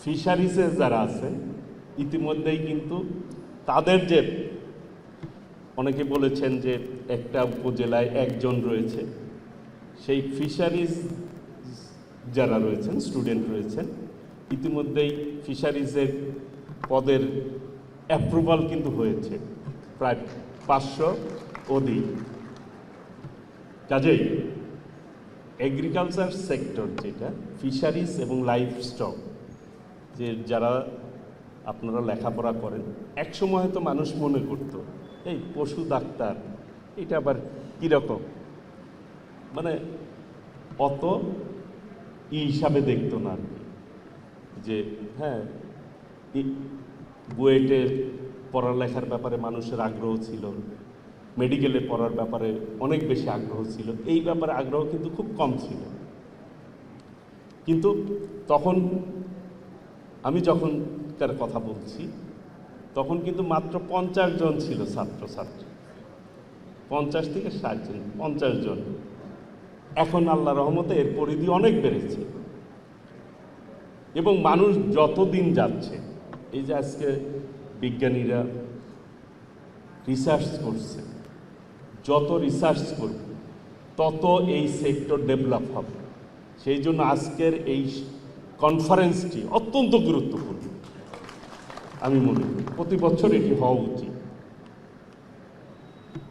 ফিশারিজে যারা আছে ইতিমধ্যেই কিন্তু তাদের যে অনেকে বলেছেন যে একটা উপজেলায় একজন রয়েছে, সেই ফিশারিজ যারা রয়েছেন স্টুডেন্ট রয়েছেন ইতিমধ্যেই ফিশারিজের পদের অ্যাপ্রুভাল কিন্তু হয়েছে প্রায় 500 অধিক। কাজেই এগ্রিকালচার সেক্টর যেটা ফিশারিজ এবং লাইফ স্টক যে যারা আপনারা লেখাপড়া করেন, একসময় হয়তো মানুষ মনে করত এই পশু ডাক্তার এটা আবার কীরকম, মানে অত হিসাবে দেখতো না আর কি, যে হ্যাঁ বুয়েটে পড়ালেখার ব্যাপারে মানুষের আগ্রহ ছিল, মেডিকেলে পড়ার ব্যাপারে অনেক বেশি আগ্রহ ছিল, এই ব্যাপারে আগ্রহ কিন্তু খুব কম ছিল। কিন্তু তখন আমি যখন তার কথা বলছি তখন কিন্তু মাত্র 50 জন ছিল ছাত্রছাত্রী, 50 থেকে 60 জন, 50 জন। এখন আল্লাহ রহমতে এর পরিধি অনেক বেড়েছে এবং মানুষ যত দিন যাচ্ছে, এই যে আজকে বিজ্ঞানীরা রিসার্চ করছে, যত রিসার্চ করবে তত এই সেক্টর ডেভেলপ হবে। সেই জন্য আজকের এই কনফারেন্সটি অত্যন্ত গুরুত্বপূর্ণ আমি মনে করি, প্রতি বছর এটি হওয়া উচিত।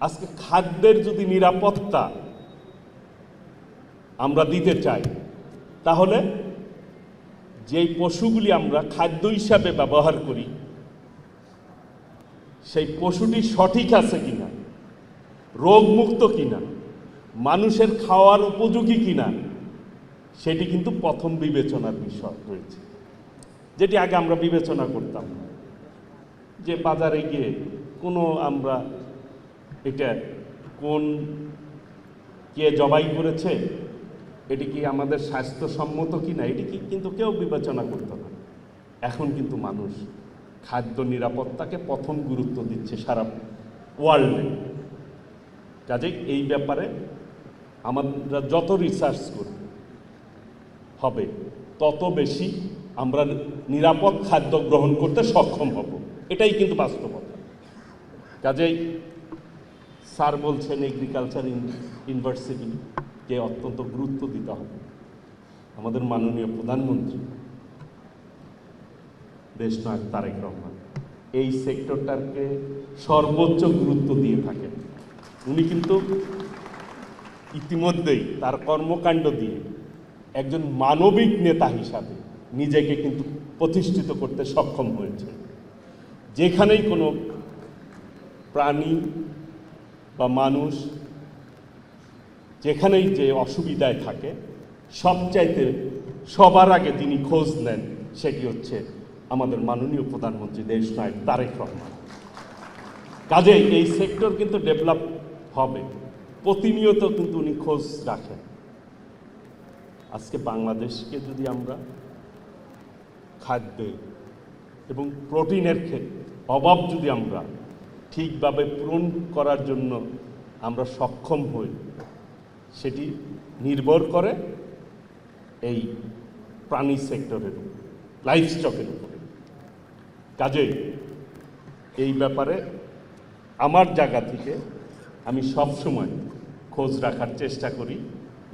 আজকে খাদ্যের যদি নিরাপত্তা আমরা দিতে চাই, তাহলে যেই পশুগুলি আমরা খাদ্য হিসাবে ব্যবহার করি সেই পশুটি সঠিক আছে কিনা, রোগমুক্ত কিনা, মানুষের খাওয়ার উপযোগী কিনা, সেটি কিন্তু প্রথম বিবেচনার বিষয় রয়েছে, যেটি আগে আমরা বিবেচনা করতাম না। যে বাজারে গিয়ে কোনো আমরা এটা কোন কে জবাই করেছে, এটি কি আমাদের স্বাস্থ্যসম্মত কিনা, এটি কি কিন্তু কেউ বিবেচনা করত না। এখন কিন্তু মানুষ খাদ্য নিরাপত্তাকে প্রথম গুরুত্ব দিচ্ছে সারা ওয়ার্ল্ডে। কাজেই এই ব্যাপারে আমরা যত রিসার্চ করব হবে তত বেশি আমরা নিরাপদ খাদ্য গ্রহণ করতে সক্ষম হব, এটাই কিন্তু বাস্তবতা। কাজেই স্যার বলছেন এগ্রিকালচার ইউনিভার্সিটিকে অত্যন্ত গুরুত্ব দিতে হবে। আমাদের মাননীয় প্রধানমন্ত্রী দেশনায়ক তারেক রহমান এই সেক্টরটাকে সর্বোচ্চ গুরুত্ব দিয়ে থাকেন। উনি কিন্তু ইতিমধ্যেই তার কর্মকাণ্ড দিয়ে একজন মানবিক নেতা হিসাবে নিজেকে কিন্তু প্রতিষ্ঠিত করতে সক্ষম হয়েছে। যেখানেই কোনো প্রাণী বা মানুষ যেখানেই যে অসুবিধায় থাকে সবচাইতে সবার আগে তিনি খোঁজ নেন, সেটি হচ্ছে আমাদের মাননীয় প্রধানমন্ত্রী দেশনায়ক তারেক রহমান। কাজেই এই সেক্টর কিন্তু ডেভেলপ হবে, প্রতিনিয়ত কিন্তু উনি খোঁজ রাখেন। আজকে বাংলাদেশকে যদি আমরা খাদ্যে এবং প্রোটিনের অভাব যদি আমরা ঠিকভাবে পূরণ করার জন্য আমরা সক্ষম হই, সেটি নির্ভর করে এই প্রাণী সেক্টরের উপর, লাইফ স্টকের উপরে। কাজেই এই ব্যাপারে আমার জায়গা থেকে আমি সবসময় খোঁজ রাখার চেষ্টা করি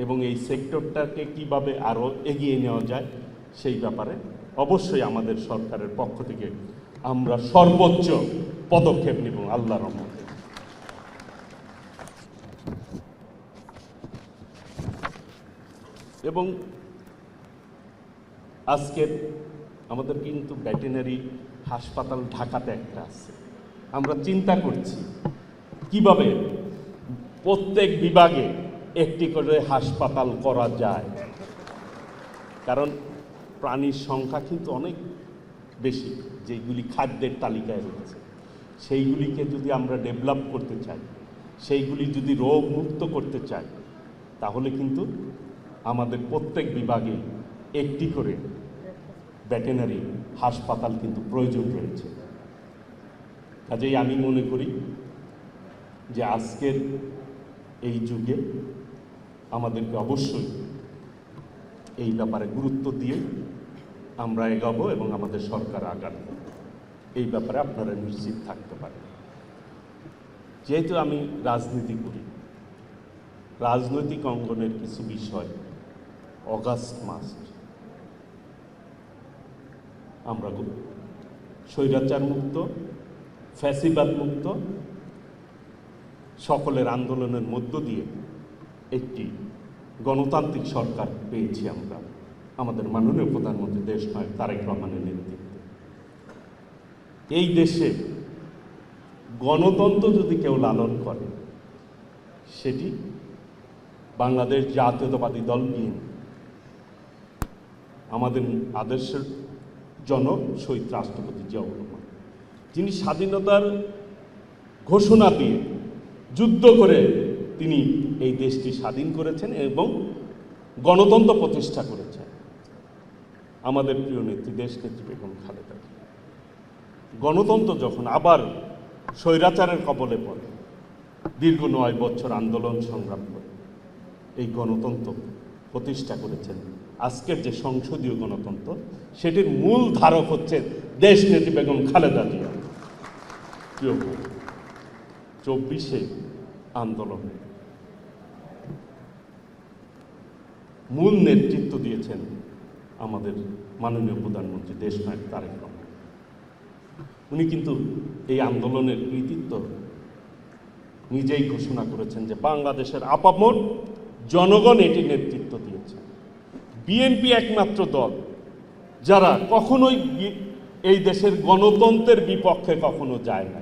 এবং এই সেক্টরটাকে কিভাবে আরও এগিয়ে নেওয়া যায় সেই ব্যাপারে অবশ্যই আমাদের সরকারের পক্ষ থেকে আমরা সর্বোচ্চ পদক্ষেপ নেব আল্লাহর রহমতে। এবং আজকের আমাদের কিন্তু ভেটেরিনারি হাসপাতাল ঢাকাতে একটা আছে, আমরা চিন্তা করছি কিভাবে প্রত্যেক বিভাগে একটি করে হাসপাতাল করা যায়, কারণ প্রাণীর সংখ্যা কিন্তু অনেক বেশি যেগুলি খাদ্যের তালিকায় রয়েছে। সেইগুলিকে যদি আমরা ডেভেলপ করতে চাই, সেইগুলি যদি রোগ মুক্ত করতে চাই, তাহলে কিন্তু আমাদের প্রত্যেক বিভাগে একটি করে ভেটেরিনারি হাসপাতাল কিন্তু প্রয়োজন রয়েছে। কাজেই আমি মনে করি যে আজকের এই যুগে আমাদেরকে অবশ্যই এই ব্যাপারে গুরুত্ব দিয়ে আমরা এগাবো এবং আমাদের সরকার আগাবে, এই ব্যাপারে আপনারা নিশ্চিত থাকতে পারেন। যেহেতু আমি রাজনীতি করি, রাজনৈতিক অঙ্গনের কিছু বিষয় অগাস্ট মাস আমরা স্বৈরাচার মুক্ত, ফ্যাসিবাদ মুক্ত সকলের আন্দোলনের মধ্য দিয়ে একটি গণতান্ত্রিক সরকার পেয়েছি আমরা আমাদের মাননীয় প্রধানমন্ত্রী দেশনায়ক তারেক রহমানের নেতৃত্বে। এই দেশে গণতন্ত্র যদি কেউ লালন করে সেটি বাংলাদেশ জাতীয়তাবাদী দল বিএনপি। আমাদের আদর্শের জনক শহীদ রাষ্ট্রপতি জিয়াউর রহমান, যিনি স্বাধীনতার ঘোষণা দিয়ে যুদ্ধ করে তিনি এই দেশটি স্বাধীন করেছেন এবং গণতন্ত্র প্রতিষ্ঠা করেছেন। আমাদের প্রিয় নেত্রী দেশনেত্রী বেগম খালেদা জিয়া গণতন্ত্র যখন আবার স্বৈরাচারের কবলে পড়ে, দীর্ঘ 9 বছর আন্দোলন সংগ্রাম করে এই গণতন্ত্র প্রতিষ্ঠা করেছেন। আজকের যে সংসদীয় গণতন্ত্র, সেটির মূল ধারক হচ্ছে দেশনেত্রী বেগম খালেদা জিয়া। 24 আন্দোলনে মূল নেতৃত্ব দিয়েছেন আমাদের মাননীয় প্রধানমন্ত্রী দেশনায়ক তারেক রহমান। উনি কিন্তু এই আন্দোলনের কৃতিত্ব নিজেই ঘোষণা করেছেন যে বাংলাদেশের আপামর জনগণ এটি নেতৃত্ব দিয়েছে। বিএনপি একমাত্র দল যারা কখনোই এই দেশের গণতন্ত্রের বিপক্ষে কখনো যায় না।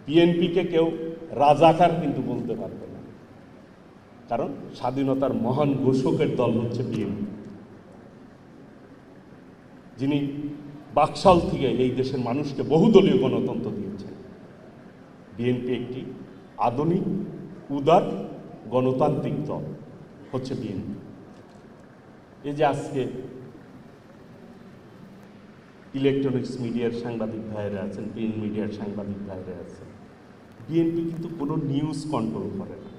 বিএনপিকে কেউ রাজাকার কিন্তু বলতে পারবে না, কারণ স্বাধীনতার মহান ঘোষকের দল হচ্ছে বিএনপি, যিনি বাকশাল থেকে এই দেশের মানুষকে বহুদলীয় গণতন্ত্র দিয়েছেন। বিএনপি একটি আধুনিক উদার গণতান্ত্রিক দল হচ্ছে বিএনপি। এই যে আজকে ইলেকট্রনিক্স মিডিয়ার সাংবাদিক ভাইরা আছেন, প্রিন্ট মিডিয়ার সাংবাদিক ভাইরা আছেন, বিএনপি কিন্তু কোনো নিউজ কন্ট্রোল করে না।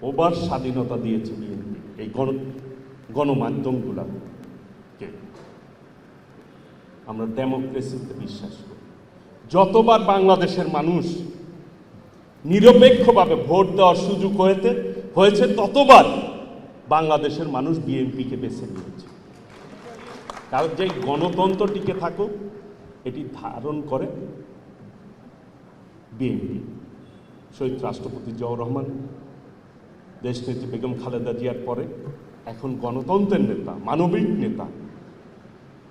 ওভার স্বাধীনতা দিয়েছে বিএনপি এই গণমাধ্যমগুলোকে। আমরা ডেমোক্রেসিতে বিশ্বাস করি। যতবার বাংলাদেশের মানুষ নিরপেক্ষভাবে ভোট দেওয়ার সুযোগ হয়েছে ততবার বাংলাদেশের মানুষ বিএনপিকে বেছে নিয়েছে। কারণ যে গণতন্ত্র টিকে থাকুক এটি ধারণ করে বিএনপি। শহীদ রাষ্ট্রপতি জিয়াউর রহমান, দেশনেত্রী বেগম খালেদা জিয়ার পরে এখন গণতন্ত্রের নেতা, মানবিক নেতা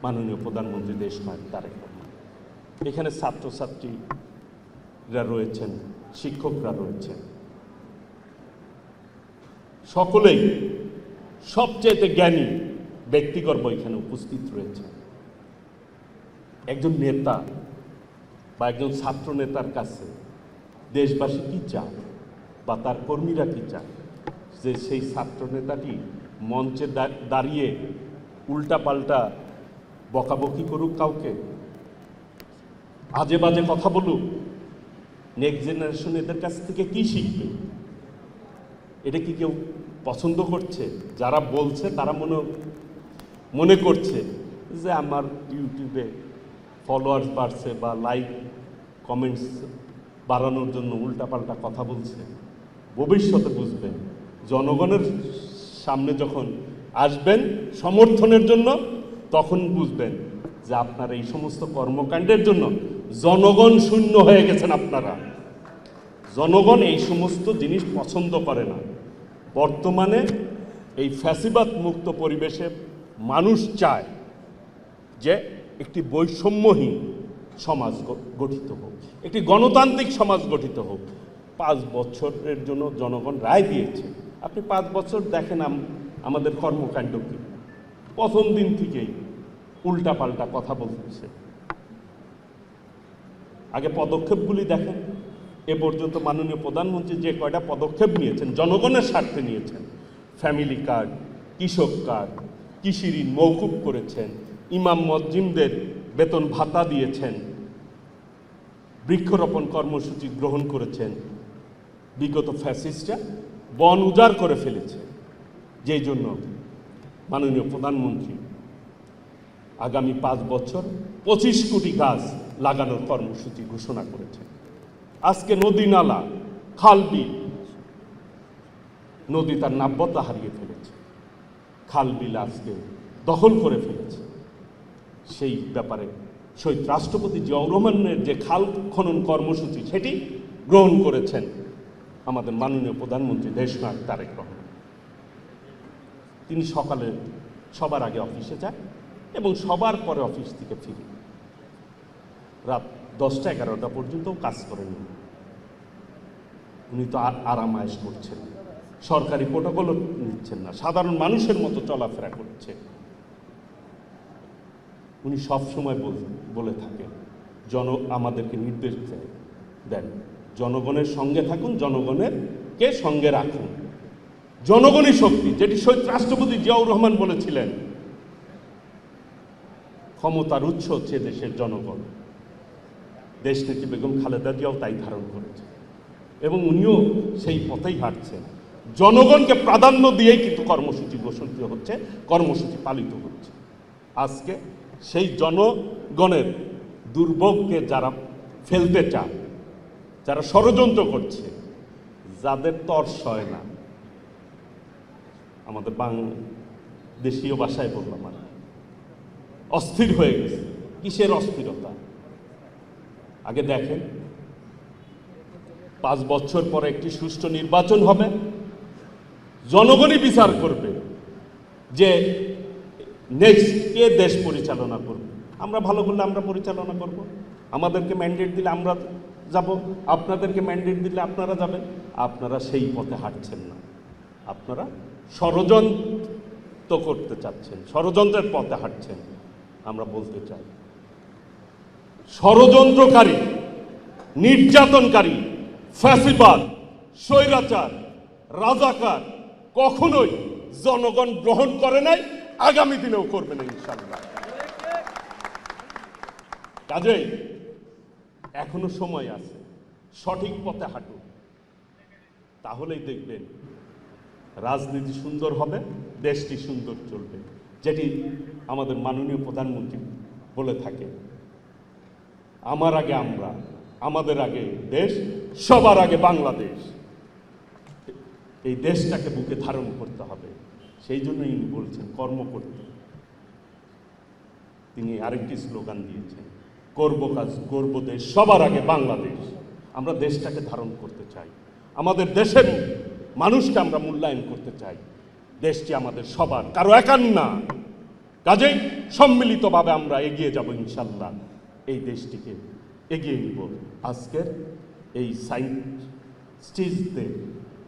মাননীয় প্রধানমন্ত্রী দেশনায়ক তারেক রহমান। এখানে ছাত্রছাত্রীরা রয়েছেন, শিক্ষকরা রয়েছেন, সকলেই সবচেয়ে জ্ঞানী ব্যক্তিগর্ব এখানে উপস্থিত রয়েছে। একজন নেতা বা একজন ছাত্র নেতার কাছে দেশবাসী কি চায় বা তার কর্মীরা কি চায়, যে সেই ছাত্র নেতাটি মঞ্চে দাঁড়িয়ে উল্টাপাল্টা বকাবকি করুক, কাউকে আজে বাজে কথা বলুক। নেক্সট জেনারেশন এদের কাছ থেকে কি শিখবে? এটা কি কেউ পছন্দ করছে? যারা বলছে তারা মনে করছে যে আমার ইউটিউবে ফলোয়ার্স বাড়ছে বা লাইক কমেন্টস বাড়ানোর জন্য উল্টাপাল্টা কথা বলছে। ভবিষ্যতে বুঝবেন, জনগণের সামনে যখন আসবেন সমর্থনের জন্য, তখন বুঝবেন যে আপনার এই সমস্ত কর্মকাণ্ডের জন্য জনগণ শূন্য হয়ে গেছেন। আপনারা, জনগণ এই সমস্ত জিনিস পছন্দ করে না। বর্তমানে এই ফ্যাসিবাদ মুক্ত পরিবেশে মানুষ চায় যে একটি বৈষম্যহীন সমাজ গঠিত হোক, একটি গণতান্ত্রিক সমাজ গঠিত হোক। 5 বছরের জন্য জনগণ রায় দিয়েছে। আপনি 5 বছর দেখেন আমাদের কর্মকাণ্ড কি। প্রথম দিন থেকেই উল্টাপাল্টা কথা বলতেছে। আগে পদক্ষেপগুলি দেখেন। এ পর্যন্ত মাননীয় প্রধানমন্ত্রী যে কয়টা পদক্ষেপ নিয়েছেন, জনগণের স্বার্থে নিয়েছেন। ফ্যামিলি কার্ড, কৃষক কার্ড, কৃষি ঋণ মওকুফ করেছেন, ইমাম মসজিদদের বেতন ভাতা দিয়েছেন, বৃক্ষরোপণ কর্মসূচি গ্রহণ করেছেন। বিগত ফ্যাসিস্টরা বন উজাড় করে ফেলেছে। যেই জন্য মাননীয় প্রধানমন্ত্রী আগামী 5 বছর 25 কোটি গাছ লাগানোর কর্মসূচি ঘোষণা করেছেন। আজকে নদী নালা, খাল বিল, নদী তার নাব্যতা হারিয়ে ফেলেছে, খাল বিল আজকে দখল করে ফেলেছে। সেই ব্যাপারে শহীদ রাষ্ট্রপতি জিয়াউর রহমানের যে খাল খনন কর্মসূচি সেটি গ্রহণ করেছেন আমাদের মাননীয় প্রধানমন্ত্রী দেশনায়ক তারেক রহমান। তিনি সকালে সবার আগে অফিসে যান এবং সবার পরে অফিস থেকে ফিরে রাত 10টা-11টা পর্যন্ত কাজ করেন। উনি তো আরাম আয়েশ করছেন, সরকারি প্রোটোকলও নিচ্ছেন না, সাধারণ মানুষের মতো চলাফেরা করছে। উনি সব সময় বলে থাকেন, আমাদেরকে নির্দেশ দেন, জনগণের সঙ্গে থাকুন, জনগণেরকে সঙ্গে রাখুন। জনগণই শক্তি, যেটি শহীদ রাষ্ট্রপতি জিয়াউর রহমান বলেছিলেন। ক্ষমতার উৎস হচ্ছে দেশের জনগণ। দেশনেত্রী বেগম খালেদা জিয়াও তাই ধারণ করেছে এবং উনিও সেই পথেই হাঁটছেন। জনগণকে প্রাধান্য দিয়েই কিন্তু কর্মসূচি ঘোষণা হচ্ছে, কর্মসূচি পালিত হচ্ছে। আজকে সেই জনগণের দুর্ভোগকে যারা ফেলতে চায়, যারা ষড়যন্ত্র করছে, যাদের তর সয় না, আমাদের দেশীয় ভাষায় বললাম আর অস্থির হয়ে গেছে। কিসের অস্থিরতা? আগে দেখেন, 5 বছর পরে একটি সুষ্ঠু নির্বাচন হবে, জনগণই বিচার করবে যে নেক্সট কে দেশ পরিচালনা করবে। আমরা ভালো করলে আমরা পরিচালনা করব, আমাদেরকে ম্যান্ডেট দিলে আমরা যাব, আপনাদেরকে ম্যান্ডেট দিলে আপনারা যাবেন। আপনারা সেই পথে হাঁটছেন না, আপনারা ষড়যন্ত্র করতে চাচ্ছেন, ষড়যন্ত্রের পথে হাঁটছেন। আমরা বলতে চাই, ষড়যন্ত্রকারী, নির্যাতনকারী, ফ্যাসিবাদ, স্বৈরাচার, রাজাকার কখনোই জনগণ গ্রহণ করে নাই, আগামী দিনেও করবে না ইনশাআল্লাহ। কাজেই এখনো সময় আছে, সঠিক পথে হাঁটুন, তাহলেই দেখবেন রাজনীতি সুন্দর হবে, দেশটি সুন্দর চলবে। যেটি আমাদের মাননীয় প্রধানমন্ত্রী বলে থাকে, আমার আগে আমরা, আমাদের আগে দেশ, সবার আগে বাংলাদেশ। এই দেশটাকে বুকে ধারণ করতে হবে, সেই জন্যই উনি বলছেন কর্ম করতে। তিনি আরেকটি স্লোগান দিয়েছেন, করব কাজ, করব দেশ, সবার আগে বাংলাদেশ। আমরা দেশটাকে ধারণ করতে চাই, আমাদের দেশের মানুষকে আমরা মূল্যায়ন করতে চাই। দেশটি আমাদের সবার, কারো একার না। কাজেই সম্মিলিতভাবে আমরা এগিয়ে যাব ইনশাল্লাহ, এই দেশটিকে এগিয়ে নিব। আজকের এই সায়েন্টিস্ট ডে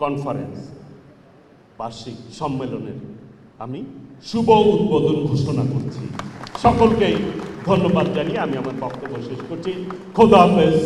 কনফারেন্স বার্ষিক সম্মেলনের আমি শুভ উদ্বোধন ঘোষণা করছি। সকলকেই ধন্যবাদ জানিয়ে আমি আমার বক্তব্য শেষ করছি। খোদা হাফেজ।